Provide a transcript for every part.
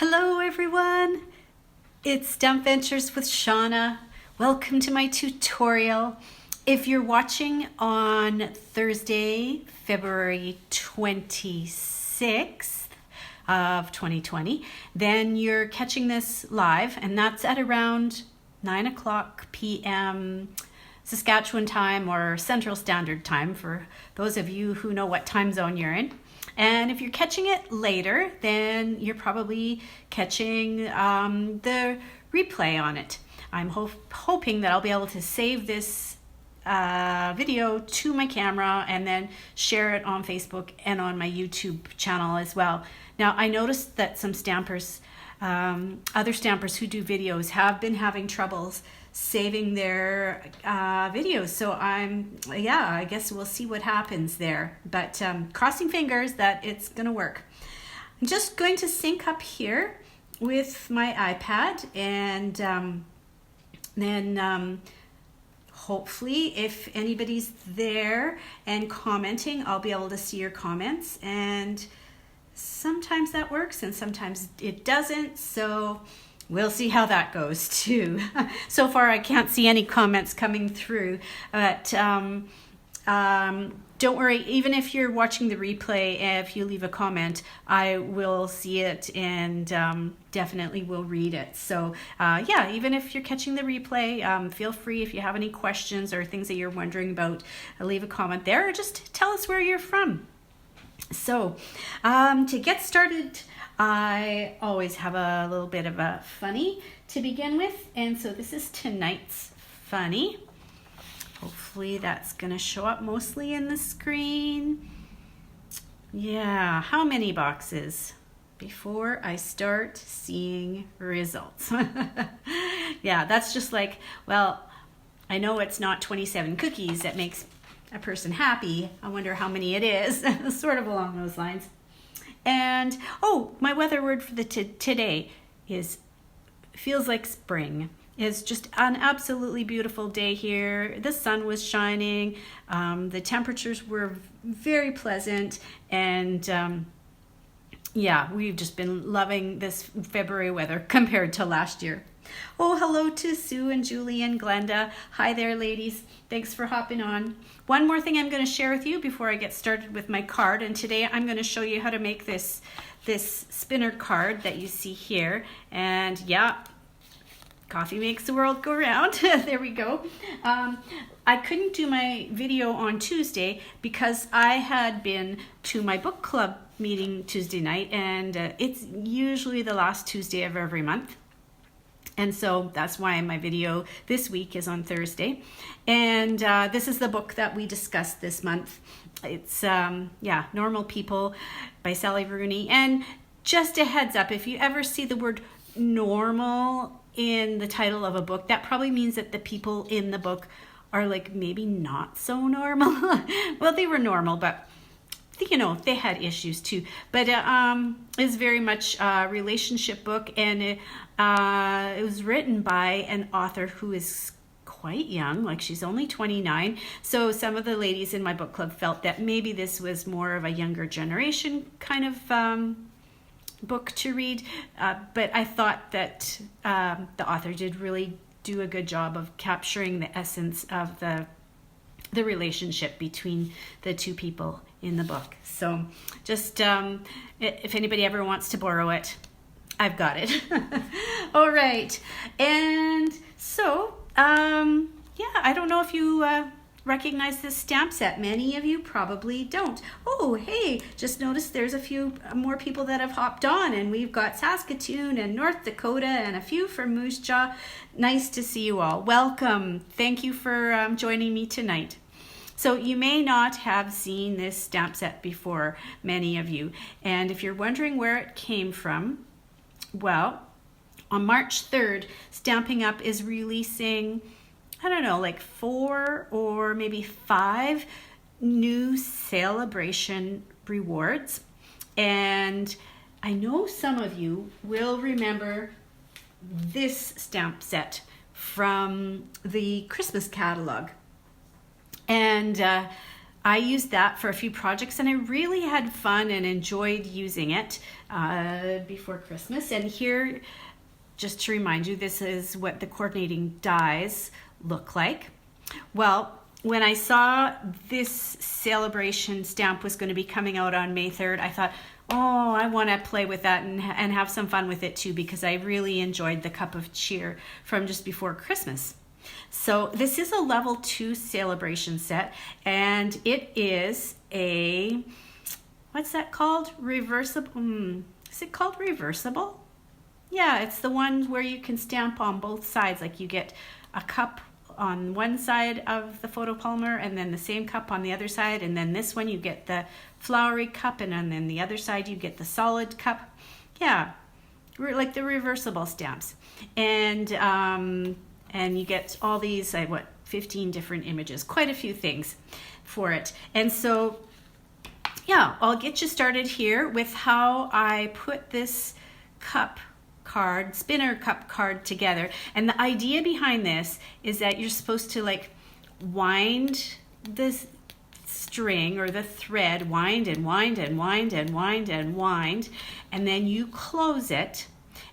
Hello everyone, it's Stamp Ventures with Shauna. Welcome to my tutorial. If you're watching on Thursday, February 26th of 2020, then you're catching this live, and that's at around 9 o'clock p.m. Saskatchewan time or Central Standard Time for those of you who know what time zone you're in. And if you're catching it later, then you're probably catching the replay on it. I'm hoping that I'll be able to save this video to my camera and then share it on Facebook and on my YouTube channel as well. Now, I noticed that some stampers, other stampers who do videos, have been having troubles saving their videos. So I guess we'll see what happens there. But crossing fingers that it's gonna work. I'm just going to sync up here with my iPad, and then hopefully if anybody's there and commenting, I'll be able to see your comments. And sometimes that works and sometimes it doesn't. So we'll see how that goes too. So far, I can't see any comments coming through, but don't worry. Even if you're watching the replay, if you leave a comment, I will see it and definitely will read it. So yeah, even if you're catching the replay, feel free, if you have any questions or things that you're wondering about, leave a comment there, or just tell us where you're from. So to get started, I always have a little bit of a funny to begin with, and so this is tonight's funny. Hopefully that's going to show up mostly in the screen. Yeah, how many boxes before I start seeing results? Yeah, that's just like, well, I know it's not 27 cookies that makes a person happy. I wonder how many it is, sort of along those lines. And oh, my weather word for the today is feels like spring. It's just an absolutely beautiful day here. The sun was shining. The temperatures were very pleasant, and yeah, we've just been loving this February weather compared to last year. Oh, hello to Sue and Julie and Glenda. Hi there, ladies. Thanks for hopping on. One more thing I'm going to share with you before I get started with my card. And today I'm going to show you how to make this spinner card that you see here. And yeah, coffee makes the world go round. There we go. I couldn't do my video on Tuesday because I had been to my book club meeting Tuesday night, and it's usually the last Tuesday of every month. And so that's why my video this week is on Thursday. And this is the book that we discussed this month. It's, Normal People by Sally Rooney. And just a heads up, if you ever see the word normal in the title of a book, that probably means that the people in the book are like maybe not so normal. Well, they were normal, but you know, they had issues too. But it's very much a relationship book, and it was written by an author who is quite young, like she's only 29. So some of the ladies in my book club felt that maybe this was more of a younger generation kind of book to read. But I thought that the author did really do a good job of capturing the essence of the relationship between the two people in the book. So just if anybody ever wants to borrow it, I've got it. All right. And so, I don't know if you recognize this stamp set. Many of you probably don't. Oh, hey, just noticed there's a few more people that have hopped on, and we've got Saskatoon and North Dakota and a few from Moose Jaw. Nice to see you all. Welcome. Thank you for joining me tonight. So you may not have seen this stamp set before, many of you. And if you're wondering where it came from, well, on March 3rd, Stampin' Up! Is releasing, I don't know, like 4 or maybe 5 new celebration rewards. And I know some of you will remember this stamp set from the Christmas catalog. And I used that for a few projects, and I really had fun and enjoyed using it before Christmas. And here, just to remind you, this is what the coordinating dies look like. Well, when I saw this celebration stamp was going to be coming out on May 3rd, I thought, oh, I want to play with that and have some fun with it too, because I really enjoyed the Cup of Cheer from just before Christmas. So this is a level 2 celebration set, and it is a, what's that called? Reversible. Is it called reversible? Yeah, it's the one where you can stamp on both sides. Like you get a cup on one side of the photopolymer and then the same cup on the other side, and then this one you get the flowery cup, and then the other side you get the solid cup. Yeah, like the reversible stamps. And you get all these, 15 different images, quite a few things for it. And so, yeah, I'll get you started here with how I put this spinner cup card together. And the idea behind this is that you're supposed to like wind this string or the thread, wind and wind and wind and wind and wind, and then you close it.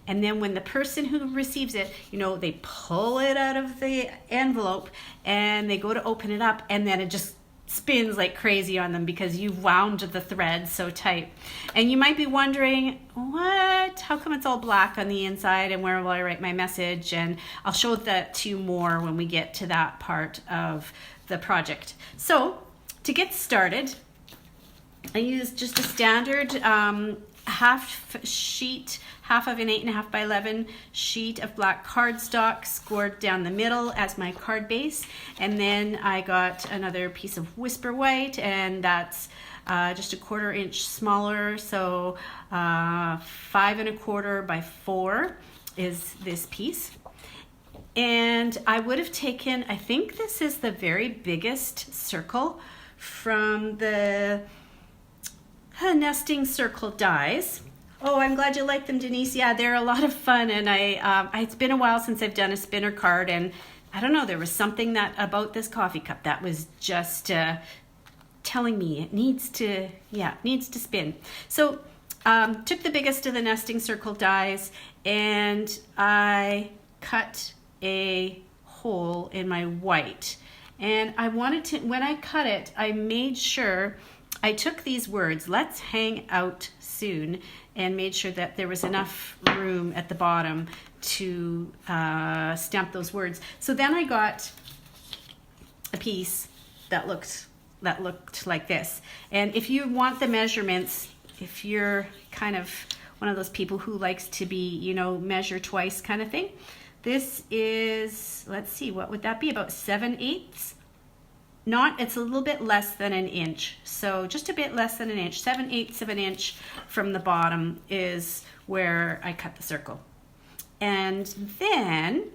And then when the person who receives it, they pull it out of the envelope and they go to open it up, and then it just spins like crazy on them because you've wound the thread so tight. And you might be wondering, how come it's all black on the inside, and where will I write my message? And I'll show that to you more when we get to that part of the project. So to get started, I use just a standard half of an 8.5 by 11 sheet of black cardstock scored down the middle as my card base. And then I got another piece of Whisper White, and that's just a 1/4 inch smaller. So 5 1/4 by 4 is this piece. And I would have taken, I think this is the very biggest circle from the nesting circle dies. Oh, I'm glad you like them, Denise. Yeah, they're a lot of fun, and it's been a while since I've done a spinner card, and I don't know, there was something about this coffee cup that was just telling me it needs to spin. So took the biggest of the nesting circle dies, and I cut a hole in my white. And I wanted to, when I cut it, I made sure I took these words, "Let's hang out soon," and made sure that there was enough room at the bottom to stamp those words. So then I got a piece that looked like this. And if you want the measurements, if you're kind of one of those people who likes to be, measure twice kind of thing, this is, let's see, what would that be? About 7/8. It's a little bit less than an inch. So just a bit less than an inch. 7/8 of an inch from the bottom is where I cut the circle. And then,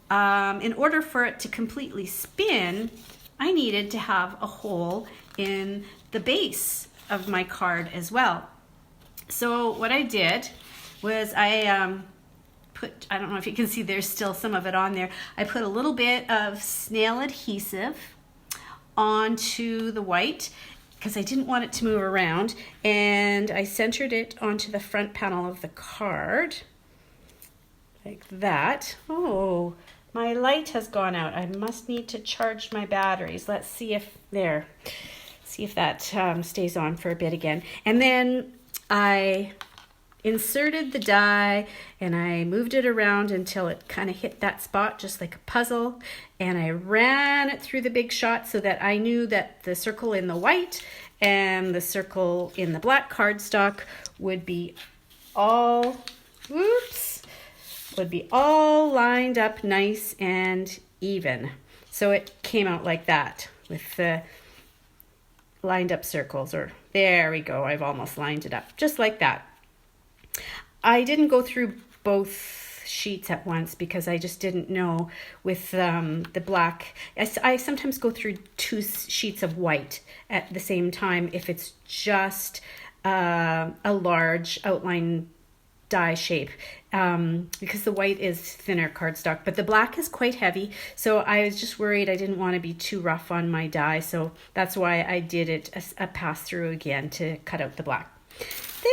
in order for it to completely spin, I needed to have a hole in the base of my card as well. So what I did was I don't know if you can see, there's still some of it on there. I put a little bit of snail adhesive onto the white because I didn't want it to move around, and I centered it onto the front panel of the card like that. Oh, my light has gone out. I must need to charge my batteries. Let's see if that stays on for a bit again. And then I inserted the die and I moved it around until it kind of hit that spot, just like a puzzle, and I ran it through the big shot so that I knew that the circle in the white and the circle in the black cardstock would be all lined up nice and even. So it came out like that with the lined up circles, or there we go, I've almost lined it up just like that. I didn't go through both sheets at once because I just didn't know with the black. I sometimes go through 2 sheets of white at the same time if it's just a large outline die shape because the white is thinner cardstock, but the black is quite heavy. So I was just worried I didn't want to be too rough on my die. So that's why I did it a pass through again to cut out the black.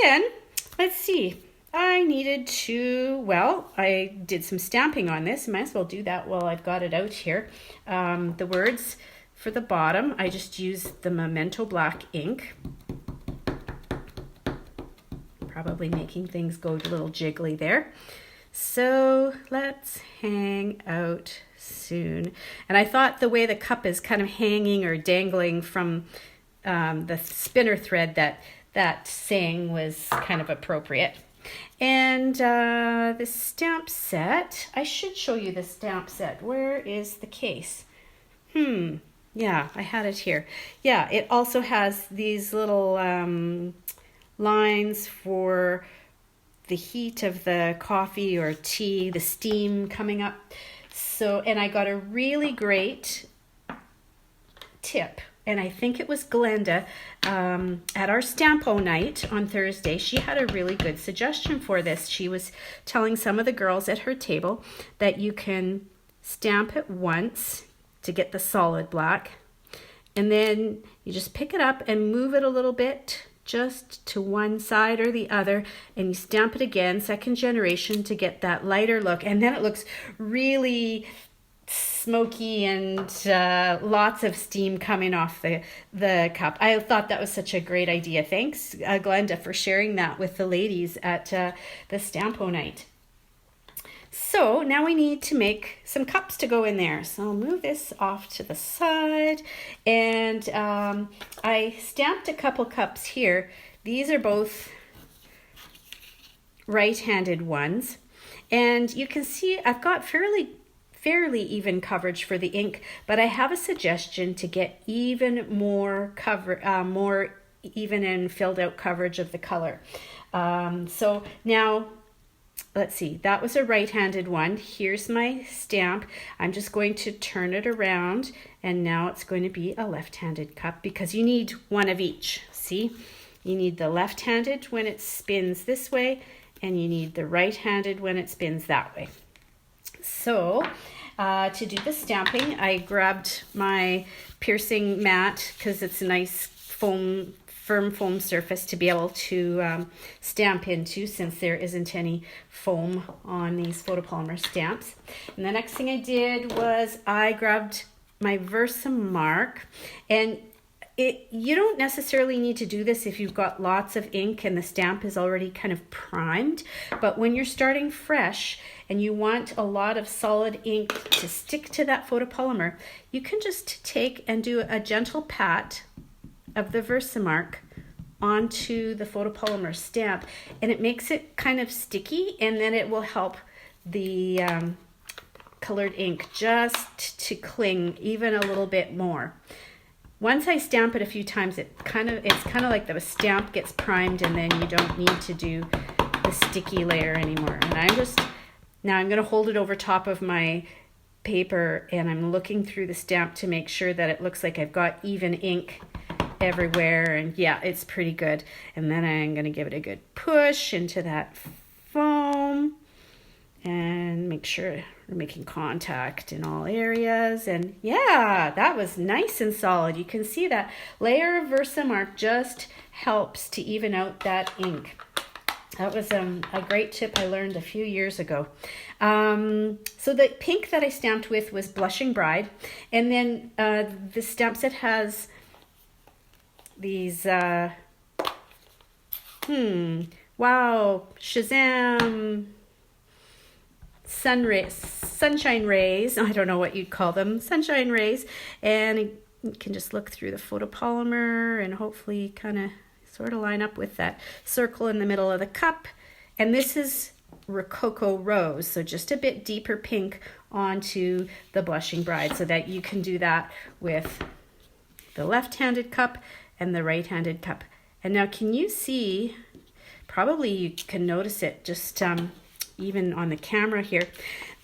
Then let's see. I needed to, well, I did some stamping on this. Might as well do that while I've got it out here. The words for the bottom, I just used the Memento Black ink. Probably making things go a little jiggly there. So let's hang out soon. And I thought the way the cup is kind of hanging or dangling from the spinner thread, that saying was kind of appropriate. And the stamp set, I should show you the stamp set. Where is the case? Yeah, I had it here. Yeah, it also has these little lines for the heat of the coffee or tea, the steam coming up. So, and I got a really great tip. And I think it was Glenda at our Stampo night on Thursday. She had a really good suggestion for this. She was telling some of the girls at her table that you can stamp it once to get the solid black. And then you just pick it up and move it a little bit just to one side or the other. And you stamp it again, second generation, to get that lighter look. And then it looks really smoky and lots of steam coming off the cup. I thought that was such a great idea. Thanks, Glenda, for sharing that with the ladies at the Stampo night. So now we need to make some cups to go in there. So I'll move this off to the side. And I stamped a couple cups here. These are both right-handed ones. And you can see I've got fairly even coverage for the ink, but I have a suggestion to get even more more even and filled out coverage of the color. So now let's see, that was a right-handed one. Here's my stamp. I'm just going to turn it around, and now it's going to be a left-handed cup because you need one of each. See, you need the left-handed when it spins this way, and you need the right-handed when it spins that way. So to do the stamping, I grabbed my piercing mat because it's a nice firm foam surface to be able to stamp into, since there isn't any foam on these photopolymer stamps. And the next thing I did was I grabbed my Versamark, and you don't necessarily need to do this if you've got lots of ink and the stamp is already kind of primed. But when you're starting fresh and you want a lot of solid ink to stick to that photopolymer, you can just take and do a gentle pat of the Versamark onto the photopolymer stamp, and it makes it kind of sticky, and then it will help the colored ink just to cling even a little bit more. Once I stamp it a few times, it's kind of like the stamp gets primed, and then you don't need to do the sticky layer anymore. And now I'm going to hold it over top of my paper, and I'm looking through the stamp to make sure that it looks like I've got even ink everywhere, and yeah, it's pretty good. And then I'm going to give it a good push into that foam and make sure we're making contact in all areas. And yeah, that was nice and solid. You can see that layer of Versamark just helps to even out that ink. That was a great tip I learned a few years ago. So the pink that I stamped with was Blushing Bride. And then the stamp set has these, wow, Shazam sunshine rays. I don't know what you'd call them, sunshine rays. And you can just look through the photopolymer and hopefully kind of sort of line up with that circle in the middle of the cup. And this is Rococo Rose, so just a bit deeper pink onto the Blushing Bride, so that you can do that with the left-handed cup and the right-handed cup. And now can you see, probably you can notice it just even on the camera here,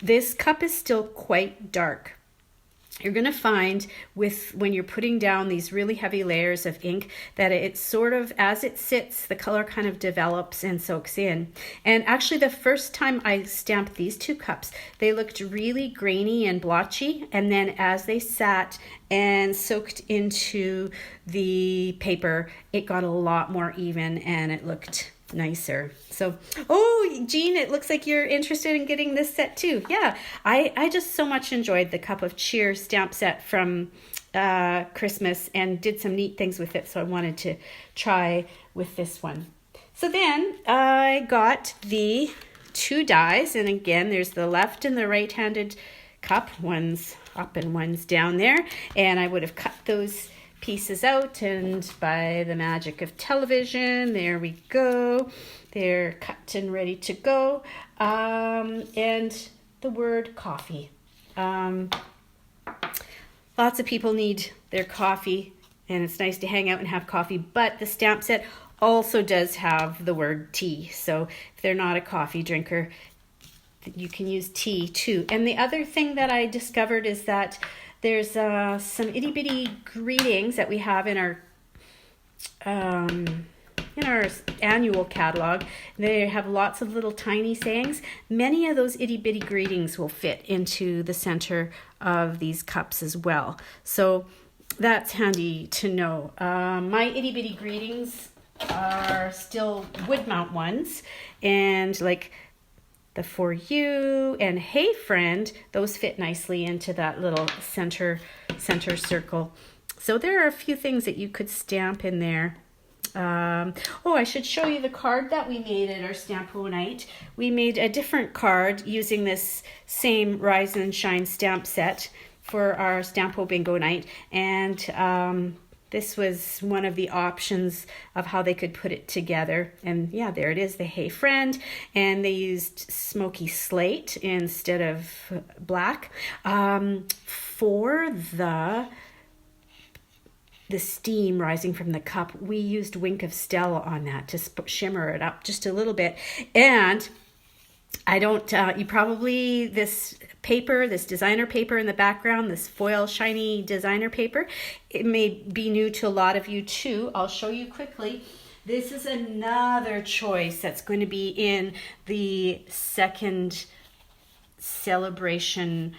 this cup is still quite dark. you're going to find when you're putting down these really heavy layers of ink that it sort of, as it sits, the color kind of develops and soaks in. And actually the first time I stamped these 2 cups, they looked really grainy and blotchy, and then as they sat and soaked into the paper, it got a lot more even and it looked nicer. So, oh, Jean, it looks like you're interested in getting this set too. Yeah, I just so much enjoyed the Cup of Cheer stamp set from Christmas and did some neat things with it, so I wanted to try with this one. So then I got the 2 dies, and again, there's the left and the right-handed cup, one's up and one's down there, and I would have cut those pieces out, and by the magic of television, there we go. They're cut and ready to go. And the word coffee. Lots of people need their coffee, and it's nice to hang out and have coffee, but the stamp set also does have the word tea. So if they're not a coffee drinker, you can use tea too. And the other thing that I discovered is that there's some itty bitty greetings that we have in our annual catalog. They have lots of little tiny sayings. Many of those itty bitty greetings will fit into the center of these cups as well. So that's handy to know. My itty bitty greetings are still wood mount ones, and like the For You and Hey Friend, those fit nicely into that little center circle. So there are a few things that you could stamp in there. I should show you the card that we made at our Stampo night. We made a different card using this same Rise and Shine stamp set for our Stampo bingo night, and this was one of the options of how they could put it together. And yeah, there it is, the Hey Friend. And they used smoky slate instead of black. For the steam rising from the cup, we used Wink of Stella on that to shimmer it up just a little bit. And I don't, this paper, this designer paper in the background, this foil shiny designer paper, it may be new to a lot of you too. I'll show you quickly. This is another choice that's going to be in the second celebration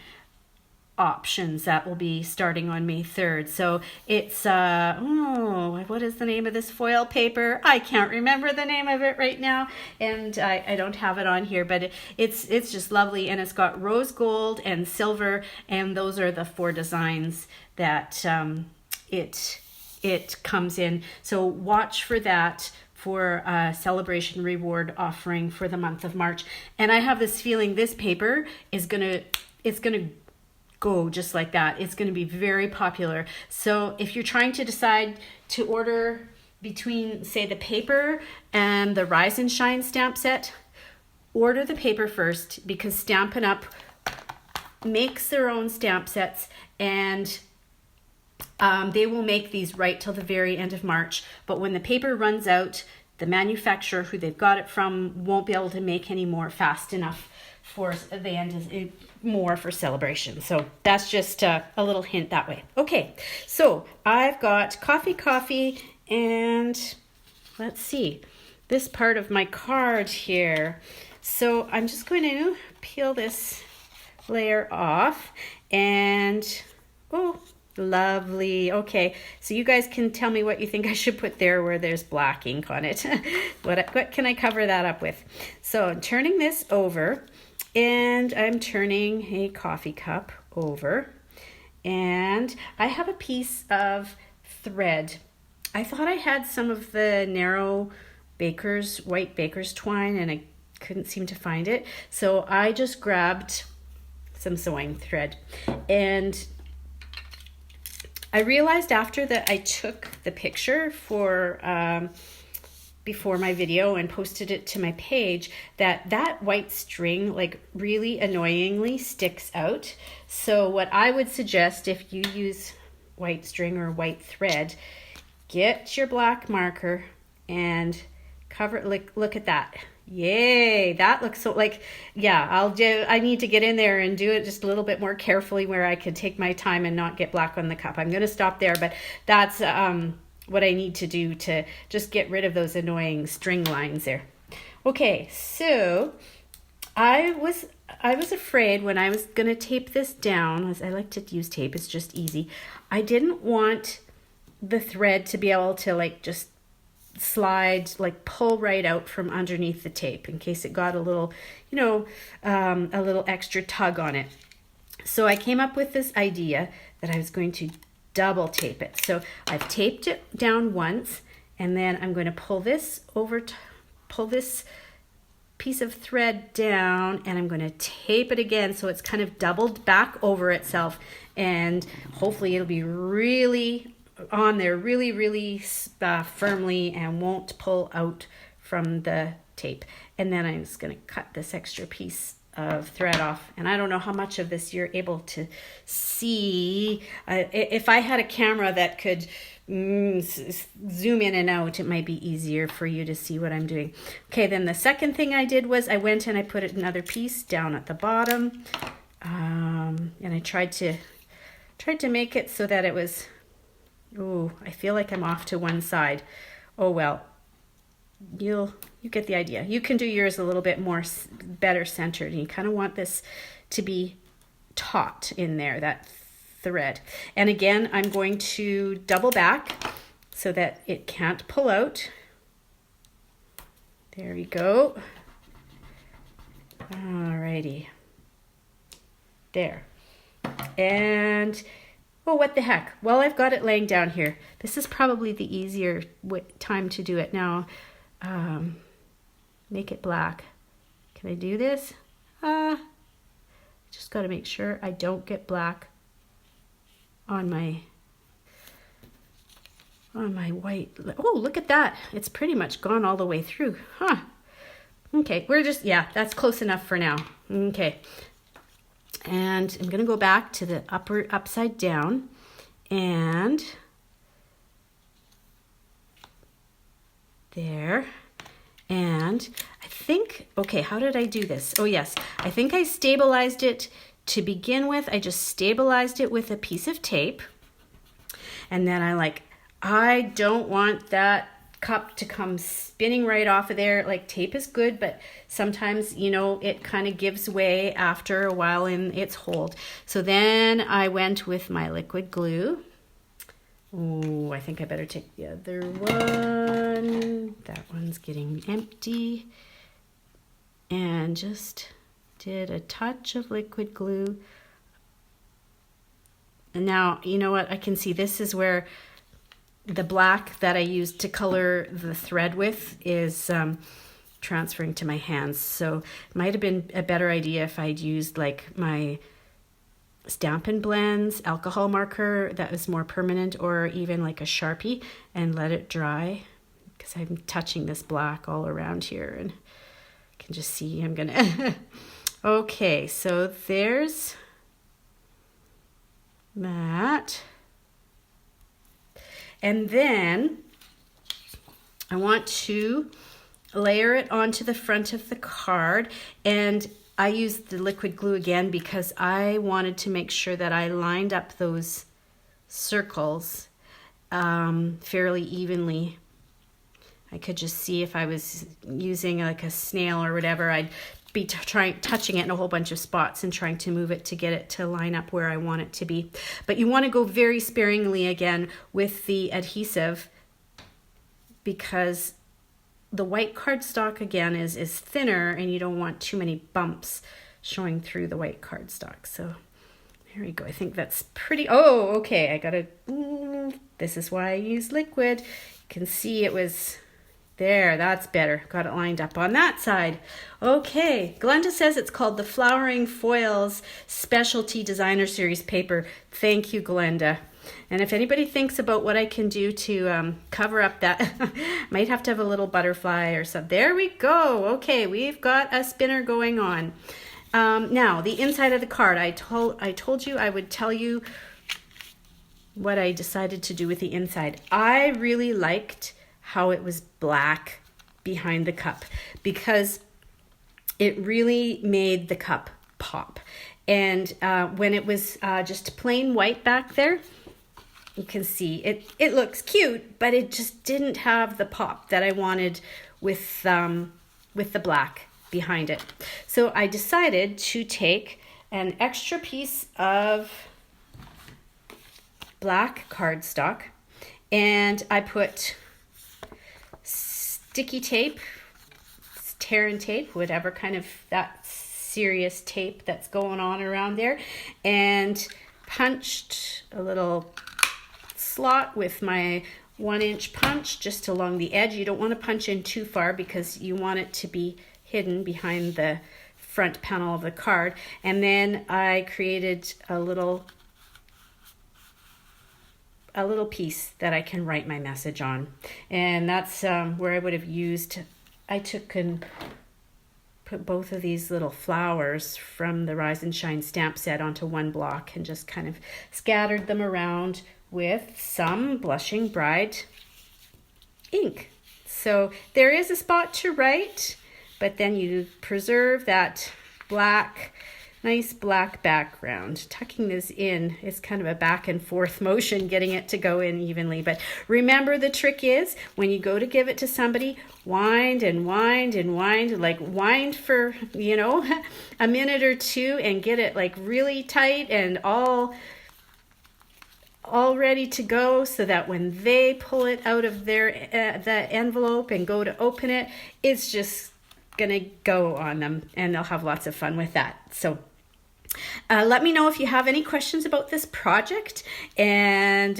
options that will be starting on May 3rd. So it's, what is the name of this foil paper? I can't remember the name of it right now, and I don't have it on here, but it's just lovely, and it's got rose gold and silver, and those are the 4 designs that it comes in. So watch for that for a celebration reward offering for the month of March. And I have this feeling this paper is gonna go just like that. It's going to be very popular. So if you're trying to decide to order between, say, the paper and the Rise and Shine stamp set, order the paper first, because Stampin' Up! Makes their own stamp sets, and they will make these right till the very end of March. But when the paper runs out, the manufacturer who they've got it from won't be able to make any more fast enough for the end, more for celebration. So that's just a little hint that way. Okay, so I've got coffee, and let's see, this part of my card here. So I'm just going to peel this layer off, and oh, lovely. Okay, so you guys can tell me what you think I should put there where there's black ink on it. What can I cover that up with? So I'm turning this over, and I'm turning a coffee cup over, and I have a piece of thread. I thought I had some of the narrow white baker's twine, and I couldn't seem to find it. So I just grabbed some sewing thread, and I realized after that I took the picture for before my video and posted it to my page that white string like really annoyingly sticks out. So what I would suggest, if you use white string or white thread, get your black marker and cover, look at that. Yay, that looks so like, yeah, I need to get in there and do it just a little bit more carefully where I could take my time and not get black on the cup. I'm going to stop there, but that's what I need to do to just get rid of those annoying string lines there. Okay, so I was afraid when I was going to tape this down, as I like to use tape, it's just easy. I didn't want the thread to be able to like just slide, like pull right out from underneath the tape in case it got a little, a little extra tug on it. So I came up with this idea that I was going to double tape it. So I've taped it down once, and then I'm going to pull this piece of thread down, and I'm going to tape it again so it's kind of doubled back over itself, and hopefully it'll be really on there really firmly and won't pull out from the tape. And then I'm just going to cut this extra piece of thread off, and I don't know how much of this you're able to see. If I had a camera that could zoom in and out, it might be easier for you to see what I'm doing. Okay, then the second thing I did was I went and I put another piece down at the bottom, and I tried to make it so that it was, I feel like I'm off to one side. Oh well, you get the idea. You can do yours a little bit more better centered, and you kind of want this to be taut in there, that thread. And again, I'm going to double back so that it can't pull out. There we go. Alrighty. There. And what the heck? Well, I've got it laying down here. This is probably the easier time to do it now. Make it black. Can I do this? Just got to make sure I don't get black on my white. Oh, look at that. It's pretty much gone all the way through. Huh. Okay, that's close enough for now. Okay. And I'm going to go back to the upside down, and there. And I think, okay, how did I do this? Oh yes, I think I stabilized it to begin with. I just stabilized it with a piece of tape. And then I don't want that cup to come spinning right off of there. Like, tape is good, but sometimes, it kind of gives way after a while in its hold. So then I went with my liquid glue. Oh, I think I better take the other one. That one's getting empty. And just did a touch of liquid glue. And now, you know what? I can see this is where the black that I used to color the thread with is transferring to my hands. So it might have been a better idea if I'd used like my Stampin' Blends alcohol marker that was more permanent, or even like a Sharpie, and let it dry, because I'm touching this black all around here and I can just see I'm gonna okay, so there's that. And then I want to layer it onto the front of the card, and I used the liquid glue again because I wanted to make sure that I lined up those circles fairly evenly. I could just see if I was using like a snail or whatever, I'd be touching it in a whole bunch of spots and trying to move it to get it to line up where I want it to be. But you want to go very sparingly again with the adhesive, because the white cardstock again is thinner, and you don't want too many bumps showing through the white cardstock. So there we go. I think that's pretty. Oh, okay. I gotta. This is why I use liquid. You can see it was there. That's better. Got it lined up on that side. Okay. Glenda says it's called the Flowering Foils Specialty Designer Series paper. Thank you, Glenda. And if anybody thinks about what I can do to cover up that, might have to have a little butterfly or something. There we go. Okay, we've got a spinner going on. Now, the inside of the card. I told you I would tell you what I decided to do with the inside. I really liked how it was black behind the cup, because it really made the cup pop. And when it was just plain white back there, you can see it looks cute, but it just didn't have the pop that I wanted with the black behind it. So I decided to take an extra piece of black cardstock, and I put sticky tape, tear and tape, whatever kind of that serious tape that's going on around there, and punched a little slot with my 1-inch punch just along the edge. You don't want to punch in too far because you want it to be hidden behind the front panel of the card. And then I created a little piece that I can write my message on. And that's where I would have used, I took and put both of these little flowers from the Rise and Shine stamp set onto one block and just kind of scattered them around with some Blushing Bride ink. So there is a spot to write, but then you preserve that black, nice black background. Tucking this in is kind of a back and forth motion, getting it to go in evenly. But remember, the trick is when you go to give it to somebody, wind and wind and wind, like wind for, a minute or two and get it like really tight and all ready to go, so that when they pull it out of their the envelope and go to open it, it's just gonna go on them and they'll have lots of fun with that. So let me know if you have any questions about this project, and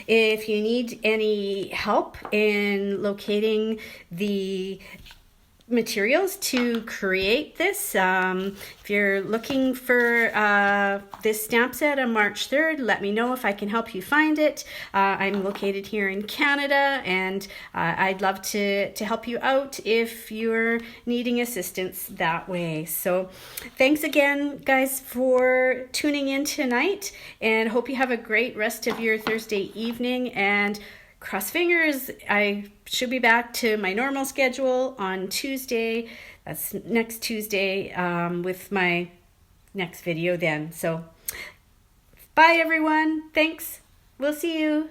if you need any help in locating the materials to create this. If you're looking for this stamp set on March 3rd, let me know if I can help you find it. I'm located here in Canada, and I'd love to help you out if you're needing assistance that way. So thanks again, guys, for tuning in tonight, and hope you have a great rest of your Thursday evening, and cross fingers, I should be back to my normal schedule on Tuesday. That's next Tuesday, with my next video then. So bye everyone. Thanks. We'll see you.